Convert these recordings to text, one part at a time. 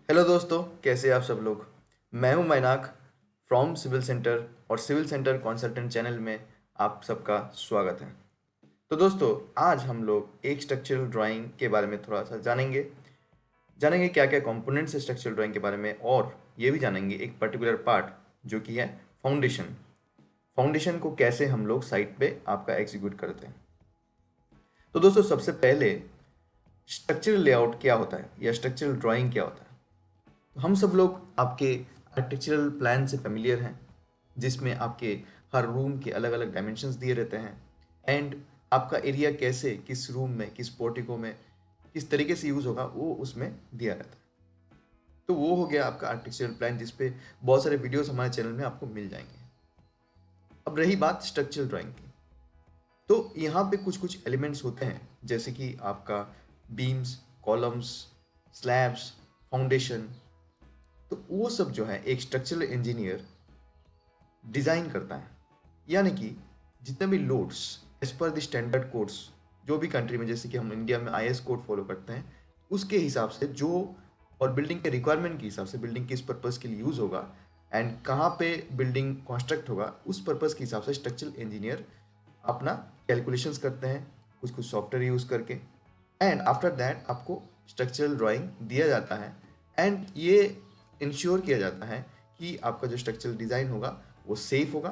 Hello दोस्तों, कैसे आप सब लोग। मैं हूं मैनाक फ्रॉम सिविल सेंटर और सिविल सेंटर कंसल्टेंट चैनल में आप सबका स्वागत है। तो दोस्तों, आज हम लोग एक स्ट्रक्चरल ड्राइंग के बारे में थोड़ा सा जानेंगे क्या क्या कंपोनेंट्स है स्ट्रक्चरल ड्राइंग के बारे में, और ये भी जानेंगे एक पर्टिकुलर पार्ट जो कि है फाउंडेशन। फाउंडेशन को कैसे हम लोग साइट पे आपका एग्जीक्यूट करते हैं। तो दोस्तों, सबसे पहले स्ट्रक्चरल लेआउट क्या होता है या स्ट्रक्चरल ड्राइंग क्या होता है। तो हम सब लोग आपके आर्किटेक्चरल प्लान से फेमिलियर हैं, जिसमें आपके हर रूम के अलग अलग डायमेंशंस दिए रहते हैं एंड आपका एरिया कैसे, किस रूम में, किस पोर्टिको में, किस तरीके से यूज़ होगा वो उसमें दिया रहता है। तो वो हो गया आपका आर्किटेक्चरल प्लान, जिसपे बहुत सारे वीडियोस हमारे चैनल में आपको मिल जाएंगे। अब रही बात स्ट्रक्चरल ड्राइंग की, तो यहाँ पे कुछ कुछ एलिमेंट्स होते हैं, जैसे कि आपका बीम्स, कॉलम्स, स्लैब्स, फाउंडेशन। तो वो सब जो है एक स्ट्रक्चरल इंजीनियर डिज़ाइन करता है। यानी कि जितने भी loads as per the standard codes, जो भी कंट्री में, जैसे कि हम इंडिया में आईएस कोड फॉलो करते हैं, उसके हिसाब से जो, और बिल्डिंग के रिक्वायरमेंट के हिसाब से बिल्डिंग किस पर्पज़ के लिए यूज़ होगा एंड कहाँ पे बिल्डिंग कंस्ट्रक्ट होगा, उस पर्पज़ के हिसाब से स्ट्रक्चरल इंजीनियर अपना कैलकुलेशंस करते हैं कुछ कुछ सॉफ्टवेयर यूज़ करके। एंड आफ्टर दैट आपको स्ट्रक्चरल ड्राइंग दिया जाता है एंड ये इंश्योर किया जाता है कि आपका जो स्ट्रक्चरल डिज़ाइन होगा वो सेफ होगा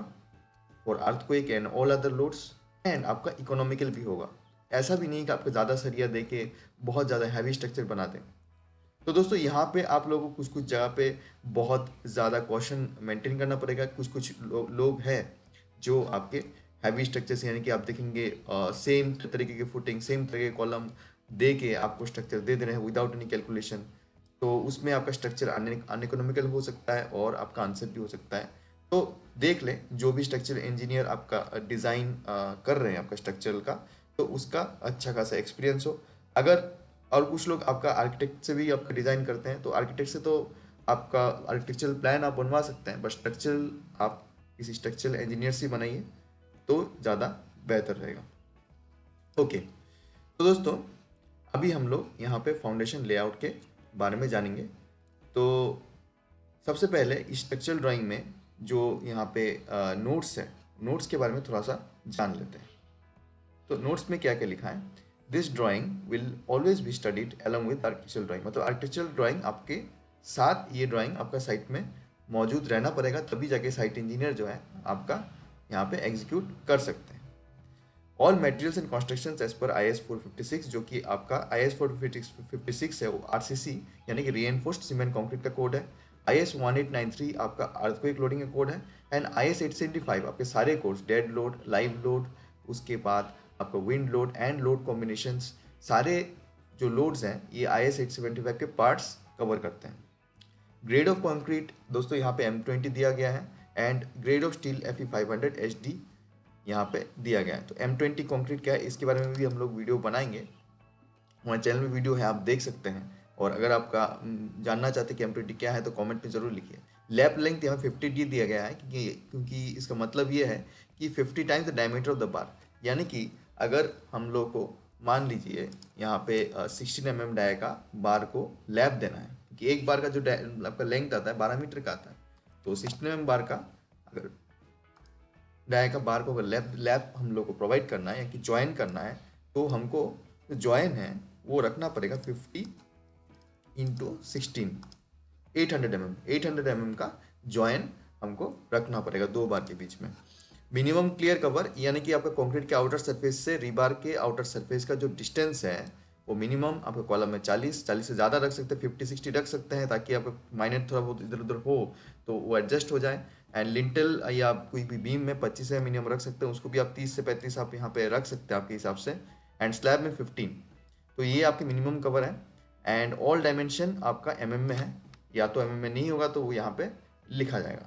for earthquake and all other loads, and आपका इकोनॉमिकल भी होगा। ऐसा भी नहीं कि आपको ज़्यादा सरिया दे के बहुत ज़्यादा हैवी स्ट्रक्चर बना दें। तो दोस्तों, यहाँ पे आप लोगों को कुछ कुछ जगह पे बहुत ज़्यादा कॉशन मेंटेन करना पड़ेगा। कुछ कुछ लोग हैं जो आपके हैवी स्ट्रक्चर्स, यानी कि आप देखेंगे सेम तरीके के फुटिंग, सेम तरीके के कॉलम दे के आपको स्ट्रक्चर दे दे रहे हैं विदाउट एनी कैलकुलेशन। तो उसमें आपका स्ट्रक्चर अनइकोनॉमिकल हो सकता है और आपका आंसर भी हो सकता है। तो देख लें, जो भी स्ट्रक्चर इंजीनियर आपका डिज़ाइन कर रहे हैं आपका स्ट्रक्चरल का, तो उसका अच्छा खासा एक्सपीरियंस हो। अगर और कुछ लोग आपका आर्किटेक्ट से भी आपका डिज़ाइन करते हैं, तो आर्किटेक्ट से तो आपका आर्किटेक्चरल प्लान आप बनवा सकते हैं, बट स्ट्रक्चरल आप किसी स्ट्रक्चरल इंजीनियर से बनाइए तो ज़्यादा बेहतर रहेगा। ओके, तो दोस्तों, अभी हम लोग यहाँ पे फाउंडेशन लेआउट के बारे में जानेंगे। तो सबसे पहले स्ट्रक्चरल ड्राइंग में जो यहाँ पे नोट्स है, नोट्स के बारे में थोड़ा सा जान लेते हैं। तो नोट्स में क्या क्या लिखा है। This drawing will always be studied along with architectural drawing. मतलब आर्किटेक्चरल ड्राइंग आपके साथ, ये ड्राइंग आपका साइट में मौजूद रहना पड़ेगा, तभी जाके साइट इंजीनियर जो है आपका यहाँ पे एग्जीक्यूट कर सकते हैं। All materials and constructions as per IS 456, जो कि आपका IS 456 है वो RCC यानी कि रीएनफोर्स्ड सीमेंट कंक्रीट का कोड है। IS 1893 आपका अर्थक्वेक लोडिंग का कोड है। एंड IS 875 आपके सारे codes, dead load, live load, उसके बाद आपका wind load and load combinations, सारे जो लोड्स हैं ये IS 875 के पार्ट्स कवर करते हैं। ग्रेड ऑफ कंक्रीट दोस्तों यहाँ पे M20 दिया गया है and grade of steel Fe500 HD यहाँ पे दिया गया है। तो M20 कंक्रीट क्या है, इसके बारे में भी हम लोग वीडियो बनाएंगे, हमारे चैनल में वीडियो है, आप देख सकते हैं। और अगर आपका जानना चाहते हैं कि M20 क्या है तो कमेंट में ज़रूर लिखिए। लैप लेंथ यहाँ 50D दिया गया है, क्योंकि इसका मतलब ये है कि 50 times the diameter of the bar. यानी कि अगर हम लोग को मान लीजिए यहाँ पे 16 mm डाय का बार को लैप देना है, क्योंकि एक बार का जो आपका लेंथ आता है 12 मीटर का आता है। तो 16 mm बार का अगर डाया का बार को अगर लैप लैप हम लोग को प्रोवाइड करना है या कि ज्वाइन करना है, तो हमको जो ज्वाइन है वो रखना पड़ेगा 50 इंटू 16, 800 mm का ज्वाइन हमको रखना पड़ेगा दो बार के बीच में। मिनिमम क्लियर कवर, यानी कि आपका कंक्रीट के आउटर सरफेस से रीबार के आउटर सरफेस का जो डिस्टेंस है वो मिनिमम आपके कॉलम में 40 से ज़्यादा रख सकते हैं, 50-60 रख सकते हैं, ताकि आपका माइनर थोड़ा बहुत इधर उधर हो तो वो एडजस्ट हो जाए। एंड लिंटल या कोई भी बीम में 25 से मिनिमम रख सकते हैं, उसको भी आप 30 से 35 आप यहाँ पे रख सकते हैं आपके हिसाब से। एंड स्लैब में 15। तो ये आपके मिनिमम कवर है। एंड ऑल डायमेंशन आपका mm में है, या तो mm में नहीं होगा तो वो यहाँ पे लिखा जाएगा।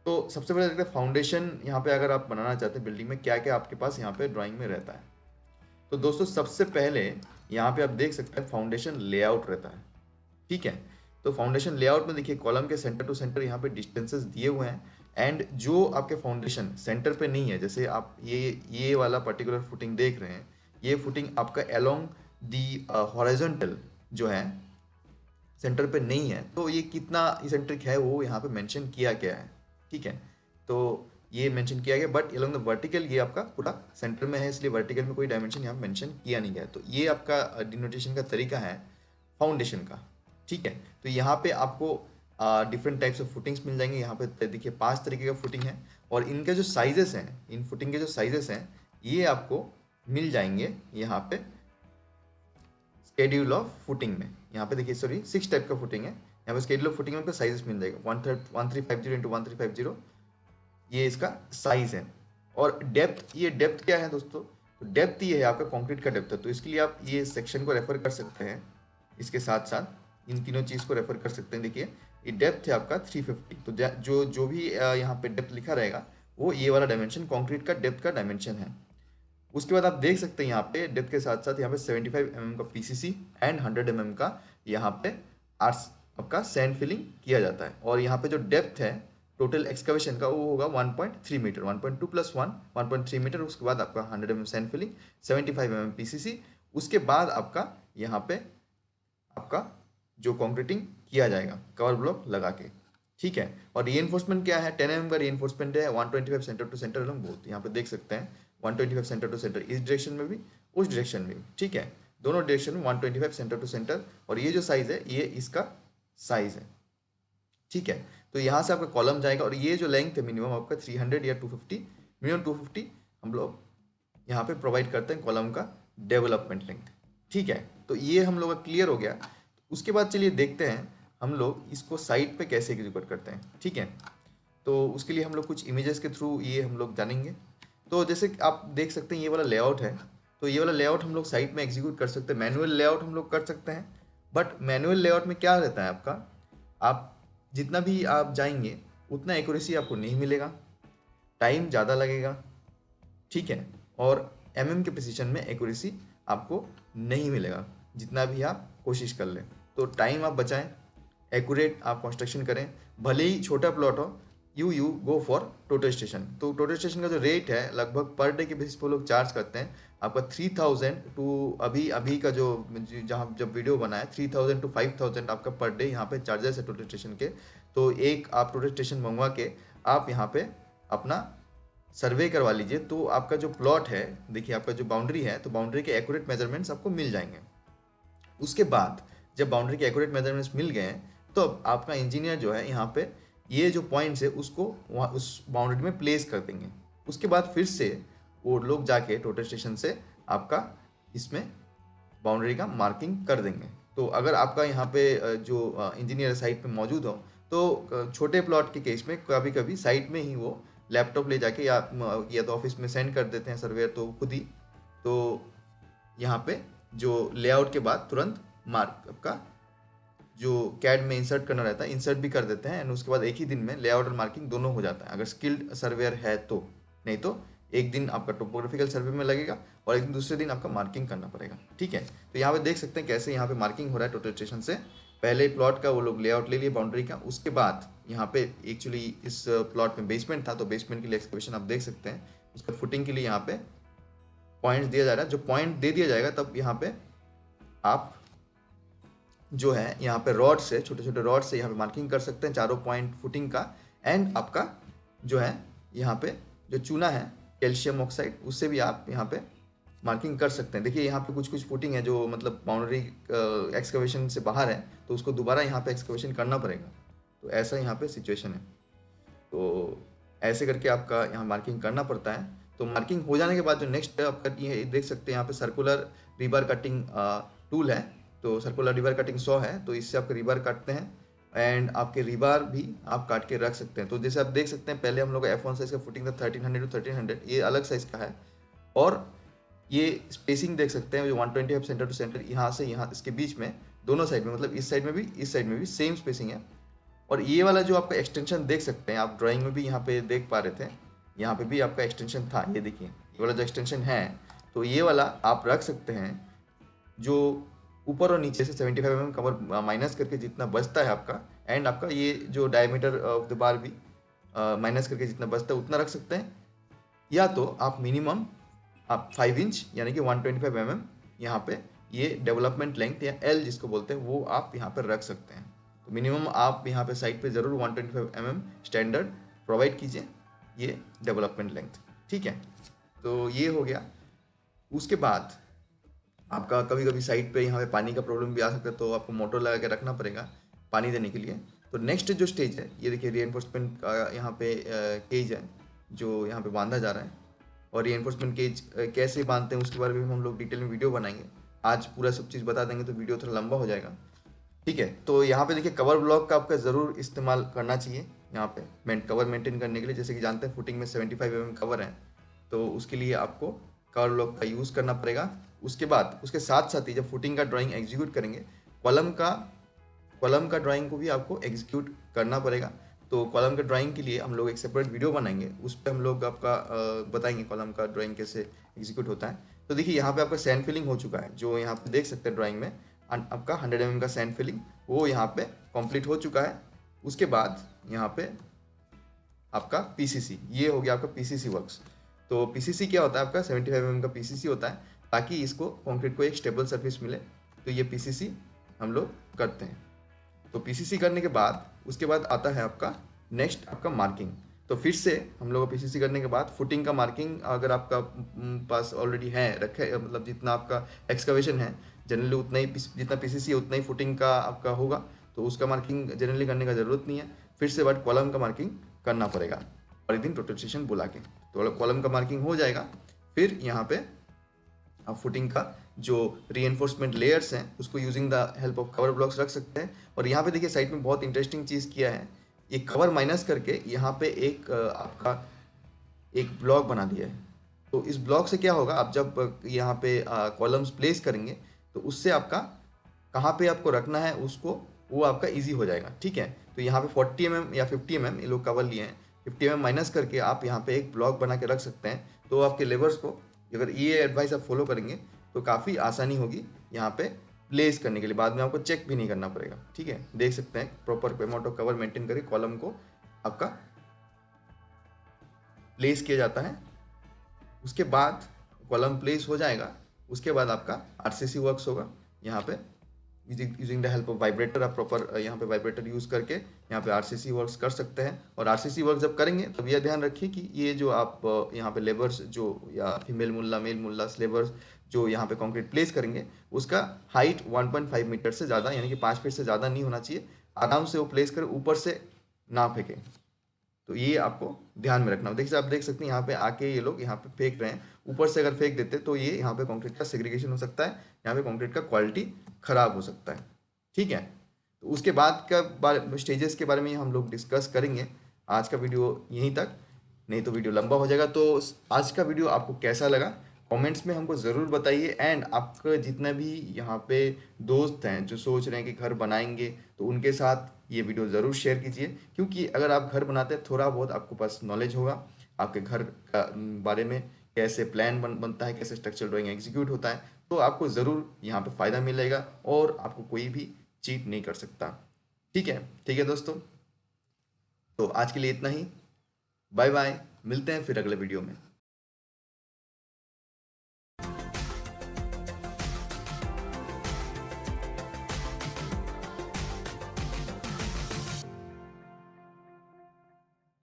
तो सबसे पहले देखते हैं फाउंडेशन यहाँ पे अगर आप बनाना चाहते हैं बिल्डिंग में, क्या क्या आपके पास यहाँ पे ड्राइंग में रहता है। तो दोस्तों, सबसे पहले यहाँ पे आप देख सकते हैं फाउंडेशन लेआउट रहता है। ठीक है, तो फाउंडेशन लेआउट में देखिए कॉलम के सेंटर टू सेंटर यहाँ पे डिस्टेंसेस दिए हुए हैं। एंड जो आपके फाउंडेशन सेंटर पे नहीं है, जैसे आप ये वाला पर्टिकुलर फुटिंग देख रहे हैं, ये फुटिंग आपका अलोंग दी हॉरिजॉन्टल जो है सेंटर पे नहीं है, तो ये कितना इसेंट्रिक है वो यहाँ पे मेंशन किया गया है। ठीक है, तो ये मेंशन किया गया, बट along द वर्टिकल ये आपका पूरा सेंटर में है, इसलिए वर्टिकल में कोई डायमेंशन यहाँ मेंशन किया नहीं गया। तो ये आपका डिनोटेशन का तरीका है फाउंडेशन का। ठीक है, तो यहाँ पे आपको डिफरेंट टाइप्स ऑफ फुटिंग्स मिल जाएंगे। यहाँ पे देखिए 5 तरीके का फुटिंग है, और इनके जो साइजेस हैं, इन फुटिंग के जो साइजेस हैं, ये आपको मिल जाएंगे यहाँ पे स्केड्यूल ऑफ फुटिंग में। यहाँ पे देखिए सॉरी 6 टाइप का फुटिंग है, यहाँ पे स्केड्यूल ऑफ फुटिंग में आपको साइजेस मिल जाएगा 1350 इंटू 1350, ये इसका साइज है। और डेप्थ, ये डेप्थ क्या है दोस्तों, तो डेप्थ ये है आपका कंक्रीट का डेप्थ है। तो इसके लिए आप ये सेक्शन को रेफर कर सकते हैं, इसके साथ साथ इन तीनों चीज़ को रेफर कर सकते हैं। देखिए ये डेप्थ है आपका 350, तो जो जो भी यहाँ पे डेप्थ लिखा रहेगा वो ये वाला डायमेंशन कंक्रीट का डेप्थ का डायमेंशन है। उसके बाद आप देख सकते हैं यहाँ पे डेप्थ के साथ साथ यहाँ पे 75 mm का पीसीसी एंड 100 mm का यहाँ पे आर्स आपका सैंड फिलिंग किया जाता है। और यहाँ पे जो डेप्थ है टोटल एक्सकवेशन का वो होगा 1.3 मीटर, 1.2 + 1 1.3 मीटर। उसके बाद आपका 100 mm sand filling, 75 mm PCC, उसके बाद आपका यहाँ पे आपका जो कॉन्क्रीटिंग किया जाएगा कवर ब्लॉक लगा के। ठीक है, और रीइंफोर्समेंट क्या है, 10 mm का रीइंफोर्समेंट है, 125 centre to centre along both. यहाँ पे देख सकते हैं 125 सेंटर टू सेंटर इस डायरेक्शन में भी, उस डायरेक्शन में भी। ठीक है, दोनों डायरेक्शन में 125 सेंटर टू सेंटर, और ये जो साइज है ये इसका साइज है। ठीक है, तो यहाँ से आपका कॉलम जाएगा, और ये जो लेंथ है मिनिमम आपका 300 या 250, मिनिमम 250 हम लोग यहाँ पे प्रोवाइड करते हैं कॉलम का डेवलपमेंट लेंथ। ठीक है, तो ये हम लोग का क्लियर हो गया। उसके बाद चलिए देखते हैं हम लोग इसको साइट पे कैसे एग्जीक्यूट करते हैं। ठीक है, तो उसके लिए हम लोग कुछ इमेजेस के थ्रू ये हम लोग जानेंगे। तो जैसे कि आप देख सकते हैं ये वाला लेआउट है, तो ये वाला लेआउट हम लोग साइट में एग्जीक्यूट कर सकते हैं, मैनुअल लेआउट हम लोग कर सकते हैं। बट मैनुअल लेआउट में क्या रहता है आपका, आप जितना भी आप जाएंगे उतना एक्यूरेसी आपको नहीं मिलेगा, टाइम ज़्यादा लगेगा। ठीक है, और के प्रिसीजन में एक्यूरेसी आपको नहीं मिलेगा जितना भी आप कोशिश कर लें। तो टाइम आप बचाएं, एक्यूरेट आप कंस्ट्रक्शन करें, भले ही छोटा प्लॉट हो। You go for total station. तो टोटल स्टेशन का जो रेट है लगभग पर डे के बेसिस पर लोग चार्ज करते हैं आपका 3000 टू अभी का जो जहाँ जब वीडियो बना है 3000 टू 5000 आपका पर डे यहाँ पे चार्जेस है टोटल स्टेशन के। तो एक आप टोटल स्टेशन मंगवा के आप यहाँ पे अपना सर्वे करवा लीजिए, तो आपका जो प्लॉट है, देखिए आपका जो बाउंड्री है, तो बाउंड्री के एक्यूरेट मेजरमेंट्स आपको मिल जाएंगे। उसके बाद जब बाउंड्री के एक्यूरेट मेजरमेंट्स मिल गए हैं, तो अब आपका इंजीनियर जो है यहाँ पे ये जो पॉइंट्स है उसको वहाँ उस बाउंड्री में प्लेस कर देंगे। उसके बाद फिर से वो लोग जाके टोटल स्टेशन से आपका इसमें बाउंड्री का मार्किंग कर देंगे। तो अगर आपका यहाँ पे जो इंजीनियर साइट पे मौजूद हो, तो छोटे प्लॉट के केस में कभी कभी साइट में ही वो लैपटॉप ले जाके या तो ऑफिस में सेंड कर देते हैं सर्वेयर, तो खुद ही तो यहाँ पे जो लेआउट के बाद तुरंत मार्क आपका जो कैड में इंसर्ट करना रहता है इंसर्ट भी कर देते हैं, एंड उसके बाद एक ही दिन में लेआउट और मार्किंग दोनों हो जाता है अगर स्किल्ड सर्वेयर है तो। नहीं तो एक दिन आपका टोपोग्राफिकल सर्वे में लगेगा और एक दिन दूसरे दिन आपका मार्किंग करना पड़ेगा। ठीक है, तो यहाँ पे देख सकते हैं कैसे यहाँ पे मार्किंग हो रहा है टोटल स्टेशन से। पहले प्लॉट का वो लोग लेआउट ले लिए बाउंड्री का, उसके बाद यहाँ पे एक्चुअली इस प्लॉट में बेसमेंट था, तो बेसमेंट के लिए एक्सकवेशन आप देख सकते हैं। उसका फुटिंग के लिए यहाँ पे पॉइंट दिया जा रहा है, जो पॉइंट दे दिया जाएगा तब यहाँ पे आप जो है यहाँ पे रॉड से, छोटे छोटे रॉड से यहाँ पे मार्किंग कर सकते हैं चारों पॉइंट फुटिंग का। एंड आपका जो है यहाँ पे जो चूना है कैल्शियम ऑक्साइड, उससे भी आप यहाँ पे मार्किंग कर सकते हैं। देखिए यहाँ पे कुछ कुछ फुटिंग है जो मतलब बाउंड्री एक्सकवेशन से बाहर है, तो उसको दोबारा यहाँ पे एक्सकवेशन करना पड़ेगा। तो ऐसा यहाँ पे सिचुएशन है, तो ऐसे करके आपका यहाँ मार्किंग करना पड़ता है। तो मार्किंग हो जाने के बाद जो नेक्स्ट आपका ये देख सकते हैं यहाँ पे सर्कुलर रिबार कटिंग टूल है। तो सर्कुलर रिबार कटिंग 100 है, तो इससे आपके रिबार काटते हैं एंड आपके रिबार भी आप काट के रख सकते हैं। तो जैसे आप देख सकते हैं पहले हम लोग F1 साइज का फुटिंग था 1300 टू 1300, ये अलग साइज का है। और ये स्पेसिंग देख सकते हैं जो 125 सेंटर टू सेंटर यहाँ से यहाँ इसके बीच में दोनों साइड में, मतलब इस साइड में भी इस साइड में भी सेम स्पेसिंग है। और ये वाला जो आपका एक्सटेंशन देख सकते हैं आप ड्राइंग में भी यहाँ पे देख पा रहे थे, यहाँ पे भी आपका एक्सटेंशन था, ये देखिए ये वाला जो एक्सटेंशन है, तो ये वाला आप रख सकते हैं जो ऊपर और नीचे से 75 mm कवर माइनस करके जितना बचता है आपका, एंड आपका ये जो डायमीटर ऑफ द बार भी माइनस करके जितना बचता है उतना रख सकते हैं। या तो आप मिनिमम आप 5 इंच यानी कि 125 mm यहाँ पे ये डेवलपमेंट लेंथ या एल जिसको बोलते हैं वो आप यहाँ पर रख सकते हैं। तो मिनिमम आप यहाँ पे साइट पे ज़रूर 125 mm स्टैंडर्ड प्रोवाइड कीजिए, ये डेवलपमेंट लेंथ। ठीक है, तो ये हो गया। उसके बाद आपका कभी कभी साइट पे यहाँ पे पानी का प्रॉब्लम भी आ सकता है, तो आपको मोटर लगा के रखना पड़ेगा पानी देने के लिए। तो नेक्स्ट जो स्टेज है, ये देखिए रीएनफोर्समेंट का यहाँ पे केज है जो यहाँ पे बांधा जा रहा है। और रीएनफोर्समेंट केज कैसे बांधते हैं उसके बारे में हम लोग डिटेल में वीडियो बनाएंगे। आज पूरा सब चीज़ बता देंगे तो वीडियो थोड़ा लंबा हो जाएगा। ठीक है, तो यहाँ पे देखिए कवर ब्लॉक का आपका ज़रूर इस्तेमाल करना चाहिए यहाँ पे कवर मेंटेन करने के लिए। जैसे कि जानते हैं फुटिंग में 75 mm कवर है, तो उसके लिए आपको कवर ब्लॉक का यूज़ करना पड़ेगा। उसके बाद उसके साथ साथ ही जब फुटिंग का ड्राइंग एग्जीक्यूट करेंगे, कॉलम का ड्राइंग को भी आपको एग्जीक्यूट करना पड़ेगा। तो कॉलम का ड्राइंग के लिए हम लोग एक सेपरेट वीडियो बनाएंगे, उस पर हम लोग आपका बताएंगे कॉलम का ड्राइंग कैसे एग्जीक्यूट होता है। तो देखिए यहाँ पे आपका सैंड फिलिंग हो चुका है, जो यहाँ पे देख सकते हैं ड्राइंग में आपका 100 mm का सैंड फिलिंग वो यहाँ पे कंप्लीट हो चुका है। उसके बाद यहाँ पे आपका पीसीसी, ये हो गया आपका पीसीसी वर्क्स। तो पीसीसी क्या होता है, आपका 75 mm का पीसीसी होता है ताकि इसको कंक्रीट को एक स्टेबल सरफेस मिले। तो ये पीसीसी हम लोग करते हैं। तो पीसीसी करने के बाद उसके बाद आता है आपका नेक्स्ट आपका मार्किंग। तो फिर से हम लोग पीसीसी करने के बाद फुटिंग का मार्किंग अगर आपका पास ऑलरेडी है रखे, मतलब जितना आपका एक्सकवेशन है जनरली उतना ही जितना पीसीसी है उतना ही फुटिंग का आपका होगा, तो उसका मार्किंग जनरली करने का ज़रूरत नहीं है। फिर से बाद कॉलम का मार्किंग करना पड़ेगा और एक दिन टोटल स्टेशन बुला के, तो कॉलम का मार्किंग हो जाएगा। फिर यहाँ पे आप फुटिंग का जो रीएनफोर्समेंट लेयर्स हैं उसको using the help of cover blocks रख सकते हैं। और यहाँ पे देखिए साइट में बहुत इंटरेस्टिंग चीज़ किया है, ये कवर माइनस करके यहाँ पे एक आपका एक ब्लॉक बना दिया है। तो इस ब्लॉक से क्या होगा, आप जब यहाँ पे कॉलम्स प्लेस करेंगे तो उससे आपका कहाँ पे आपको रखना है उसको वो आपका इजी हो जाएगा। ठीक है, तो यहाँ पे 40 mm या 50 mm ये लोग कवर लिए हैं, 50 mm माइनस करके आप यहाँ पे एक ब्लॉक बना के रख सकते हैं। तो आपके लेबर्स को अगर ये एडवाइस आप फॉलो करेंगे तो काफ़ी आसानी होगी यहाँ पे प्लेस करने के लिए, बाद में आपको चेक भी नहीं करना पड़ेगा। ठीक है, देख सकते हैं proper amount of cover maintain करके कॉलम को आपका प्लेस किया जाता है। उसके बाद कॉलम प्लेस हो जाएगा, उसके बाद आपका आरसीसी वर्क्स होगा। यहाँ पे using the help of vibrator आप प्रॉपर यहाँ पे वाइब्रेटर यूज़ करके यहाँ पे आरसीसी वर्क्स कर सकते हैं। और आरसीसी वर्क जब करेंगे तब यह ध्यान रखिए कि ये जो आप यहाँ पे लेबर्स जो या फीमेल मुल्ला मेल मुल्ला लेबर्स जो यहाँ पे कंक्रीट प्लेस करेंगे उसका हाइट 1.5 मीटर से ज़्यादा यानी कि 5 फीट से ज़्यादा नहीं होना चाहिए। आराम से वो प्लेस करें, ऊपर से ना फेंकें। तो ये आपको ध्यान में रखना। देखिए आप देख सकते हैं यहाँ पे आके ये लोग यहाँ पे फेंक रहे हैं, ऊपर से अगर फेंक देते तो ये यहाँ पे कंक्रीट का सेग्रीगेशन हो सकता है, यहाँ पे कंक्रीट का क्वालिटी खराब हो सकता है। ठीक है, तो उसके बाद का स्टेजेस के बारे में हम लोग डिस्कस करेंगे। आज का वीडियो यहीं तक, नहीं तो वीडियो लंबा हो जाएगा। तो आज का वीडियो आपको कैसा लगा कमेंट्स में हमको ज़रूर बताइए। एंड आपका जितना भी यहाँ पे दोस्त हैं जो सोच रहे हैं कि घर बनाएंगे तो उनके साथ ये वीडियो ज़रूर शेयर कीजिए, क्योंकि अगर आप घर बनाते हैं थोड़ा बहुत आपको पास नॉलेज होगा आपके घर का बारे में, कैसे प्लान बनता है, कैसे स्ट्रक्चर ड्राइंग एग्जीक्यूट होता है, तो आपको ज़रूर यहाँ पे फ़ायदा मिलेगा और आपको कोई भी चीट नहीं कर सकता। ठीक है दोस्तों, तो आज के लिए इतना ही। बाय बाय, मिलते हैं फिर अगले वीडियो में।